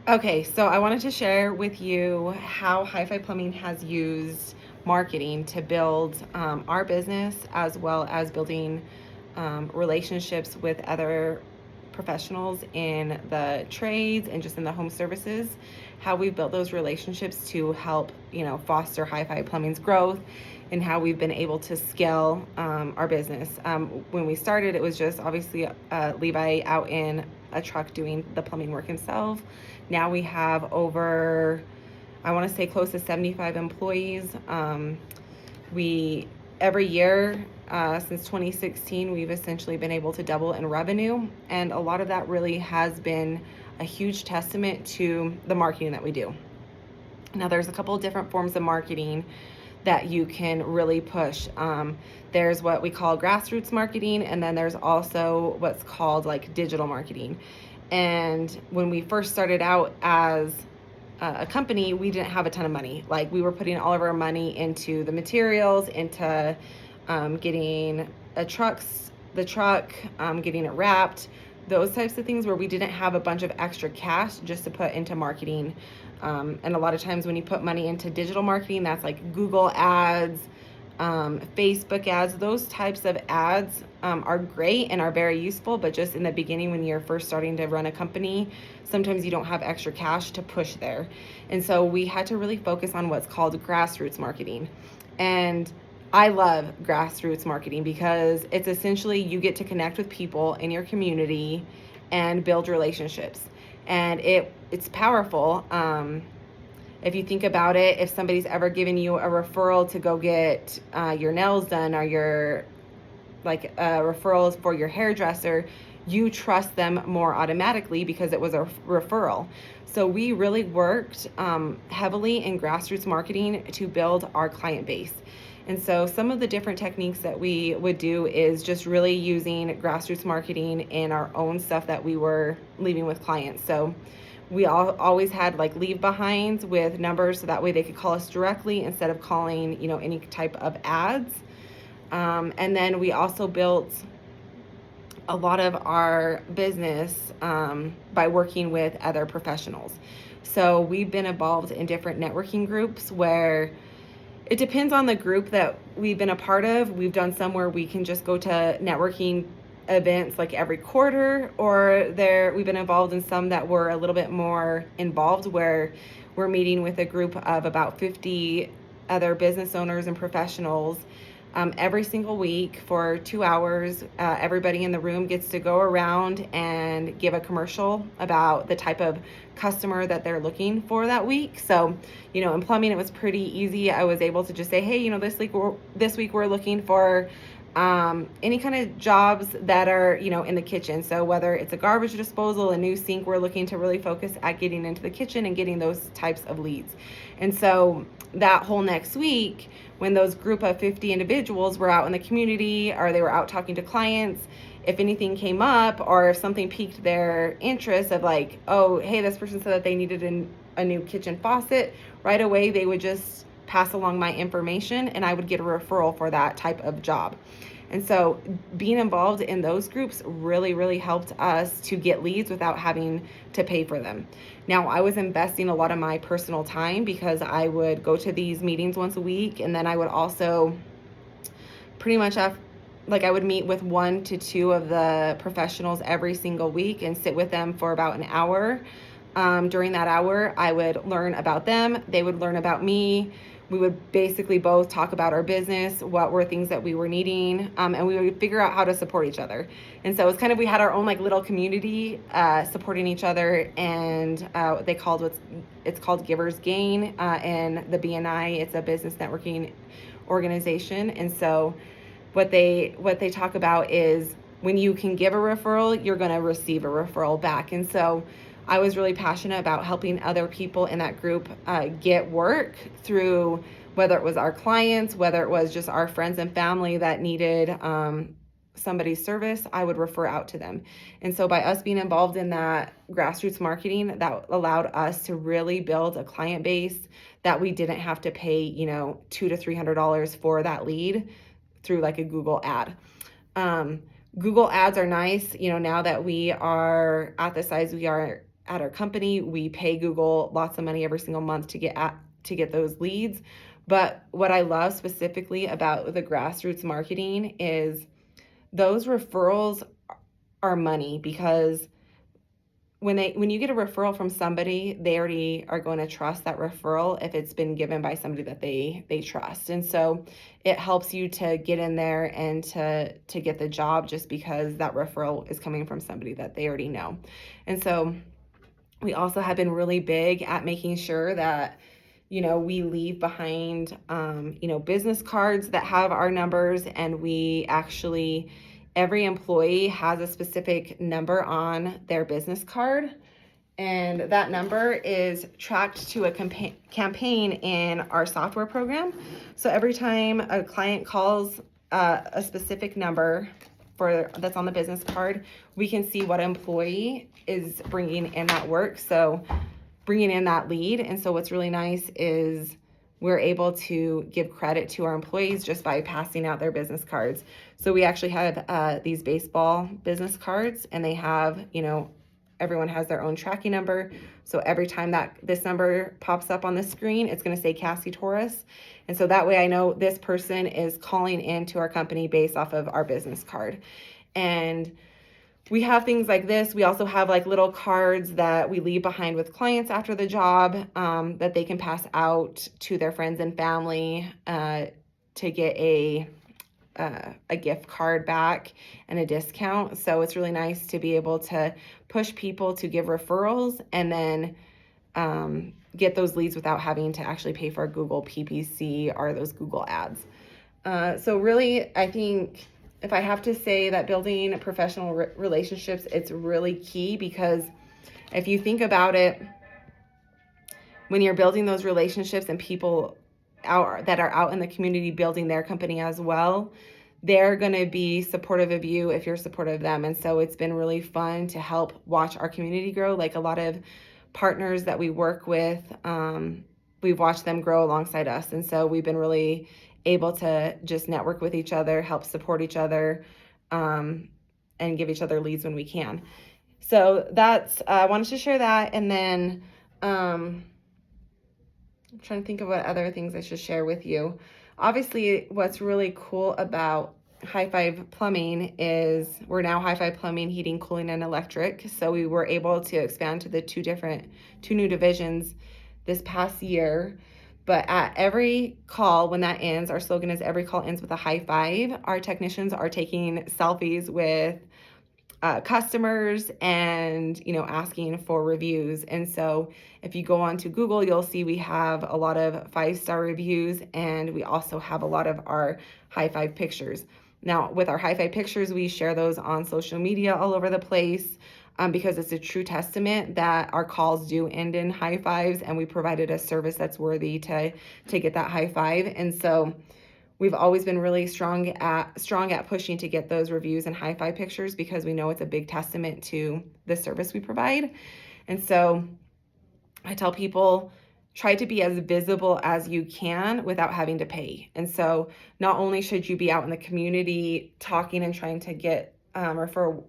Okay, so I wanted to share with you how Hi-Fi Plumbing has used marketing to build our business as well as building relationships with other professionals in the trades and just in the home services. How we've built those relationships to help, foster Hi-Fi Plumbing's growth and how we've been able to scale our business. When we started, it was just obviously Levi out in a truck doing the plumbing work himself. Now we have over, I want to say close to 75 employees. We every year since 2016, we've essentially been able to double in revenue, and a lot of that really has been a huge testament to the marketing that we do. Now, there's a couple of different forms of marketing that you can really push. There's what we call grassroots marketing, and then there's also what's called like digital marketing. And when we first started out as a company, we didn't have a ton of money. Like, we were putting all of our money into the materials, into getting the truck, getting it wrapped, those types of things where we didn't have a bunch of extra cash just to put into marketing. And a lot of times when you put money into digital marketing, that's like Google ads, Facebook ads, those types of ads are great and are very useful, but just in the beginning when you're first starting to run a company, sometimes you don't have extra cash to push there. And so we had to really focus on what's called grassroots marketing. And I love grassroots marketing because it's essentially you get to connect with people in your community and build relationships. And it's powerful. If you think about it, if somebody's ever given you a referral to go get your nails done, or your referrals for your hairdresser, you trust them more automatically because it was a referral. So we really worked heavily in grassroots marketing to build our client base. And so some of the different techniques that we would do is just really using grassroots marketing in our own stuff that we were leaving with clients. So we always had like leave behinds with numbers so that way they could call us directly instead of calling, any type of ads. And then we also built a lot of our business by working with other professionals. So we've been involved in different networking groups where it depends on the group that we've been a part of. We've done some where we can just go to networking events like every quarter, or we've been involved in some that were a little bit more involved where we're meeting with a group of about 50 other business owners and professionals every single week for 2 hours. Everybody in the room gets to go around and give a commercial about the type of customer that they're looking for that week. So, in plumbing, it was pretty easy. I was able to just say, hey, this week we're looking for any kind of jobs that are, in the kitchen. So whether it's a garbage disposal, a new sink, we're looking to really focus at getting into the kitchen and getting those types of leads. And so that whole next week, when those group of 50 individuals were out in the community or they were out talking to clients, if anything came up or if something piqued their interest of like, oh, hey, this person said that they needed a new kitchen faucet, right away they would just pass along my information and I would get a referral for that type of job. And so being involved in those groups really, really helped us to get leads without having to pay for them. Now, I was investing a lot of my personal time because I would go to these meetings once a week, and then I would also pretty much I would meet with 1 to 2 of the professionals every single week and sit with them for about an hour. During that hour, I would learn about them. They would learn about me. We would basically both talk about our business, what were things that we were needing, and we would figure out how to support each other. And so it's kind of, we had our own like little community supporting each other, and it's called Givers Gain in the BNI. It's a business networking organization. And so what they talk about is when you can give a referral, you're going to receive a referral back. And so I was really passionate about helping other people in that group get work through, whether it was our clients, whether it was just our friends and family that needed somebody's service, I would refer out to them. And so by us being involved in that grassroots marketing, that allowed us to really build a client base that we didn't have to pay, $200 to $300 for that lead through like a Google ad. Google ads are nice, now that we are at the size we are at our company. We pay Google lots of money every single month to get those leads. But what I love specifically about the grassroots marketing is those referrals are money, because when you get a referral from somebody, they already are going to trust that referral if it's been given by somebody that they trust. And so it helps you to get in there and to get the job, just because that referral is coming from somebody that they already know. And so we also have been really big at making sure that, we leave behind, business cards that have our numbers, and we actually, every employee has a specific number on their business card, and that number is tracked to a campaign in our software program. So every time a client calls a specific number that's on the business card, we can see what employee is bringing in that work, so bringing in that lead. And so what's really nice is we're able to give credit to our employees just by passing out their business cards. So we actually have these baseball business cards, and they have, everyone has their own tracking number. So every time that this number pops up on the screen, it's going to say Cassie Torres. And so that way I know this person is calling into our company based off of our business card. And we have things like this. We also have like little cards that we leave behind with clients after the job, that they can pass out to their friends and family to get a gift card back and a discount. So it's really nice to be able to push people to give referrals, and then get those leads without having to actually pay for a Google PPC or those Google ads. So really, I think if I have to say that building professional relationships, it's really key, because if you think about it, when you're building those relationships and people that are out in the community building their company as well, they're going to be supportive of you if you're supportive of them. And so it's been really fun to help watch our community grow. Like a lot of partners that we work with, we've watched them grow alongside us. And so we've been really able to just network with each other, help support each other, and give each other leads when we can. So that's, I wanted to share that. And then I'm trying to think of what other things I should share with you. Obviously, what's really cool about High Five Plumbing is we're now High Five Plumbing, Heating, Cooling, and Electric. So we were able to expand to the two new divisions this past year. But at every call, when that ends, our slogan is every call ends with a high five. Our technicians are taking selfies with customers and, asking for reviews. And so if you go on to Google, you'll see we have a lot of 5-star reviews, and we also have a lot of our high five pictures. Now, with our high five pictures, we share those on social media all over the place. Because it's a true testament that our calls do end in high fives, and we provided a service that's worthy to get that high five. And so we've always been really strong at pushing to get those reviews and high five pictures, because we know it's a big testament to the service we provide. And so I tell people, try to be as visible as you can without having to pay. And so not only should you be out in the community talking and trying to get refer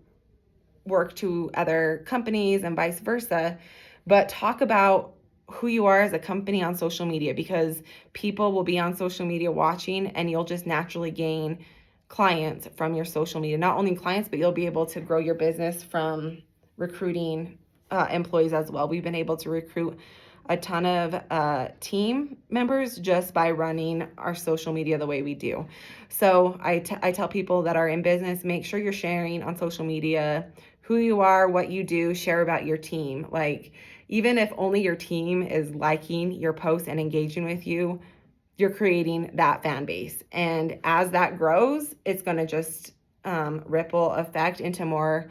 work to other companies and vice versa, but talk about who you are as a company on social media, because people will be on social media watching, and you'll just naturally gain clients from your social media. Not only clients, but you'll be able to grow your business from recruiting employees as well. We've been able to recruit a ton of team members just by running our social media the way we do. So I tell people that are in business, make sure you're sharing on social media who you are, what you do, share about your team. Like, even if only your team is liking your posts and engaging with you, you're creating that fan base. And as that grows, it's going to just ripple effect into more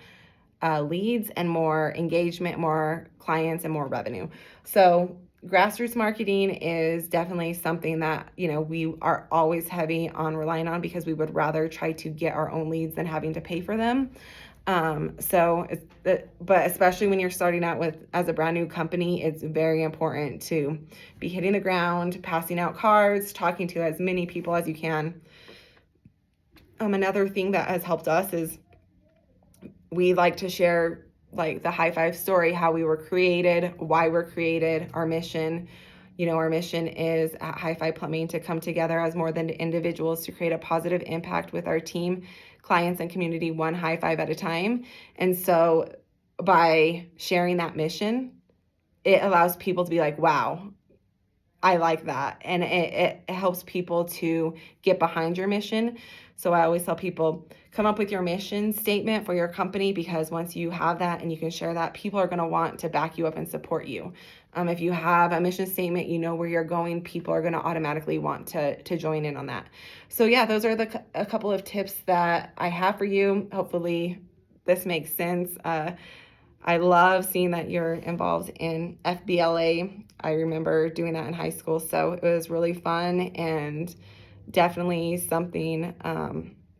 leads and more engagement, more clients, and more revenue. So grassroots marketing is definitely something that, we are always heavy on relying on, because we would rather try to get our own leads than having to pay for them. But especially when you're starting out as a brand new company, it's very important to be hitting the ground, passing out cards, talking to as many people as you can. Another thing that has helped us is we like to share like the high five story, how we were created, why we're created, our mission. Our mission is at High Five Plumbing to come together as more than individuals to create a positive impact with our team, clients, and community, one high five at a time. And so by sharing that mission, it allows people to be like, wow, I like that. And it helps people to get behind your mission. So I always tell people, come up with your mission statement for your company, because once you have that and you can share that, people are going to want to back you up and support you. If you have a mission statement, you know where you're going, people are going to automatically want to join in on that. So yeah, those are a couple of tips that I have for you. Hopefully this makes sense. I love seeing that you're involved in FBLA. I remember doing that in high school, so it was really fun and definitely something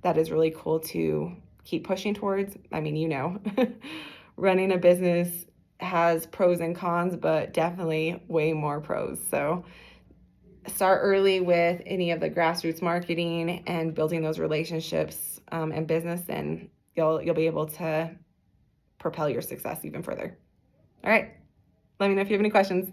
that is really cool to keep pushing towards. I mean, running a business has pros and cons, but definitely way more pros. So start early with any of the grassroots marketing and building those relationships and business, and you'll be able to propel your success even further. All right. Let me know if you have any questions.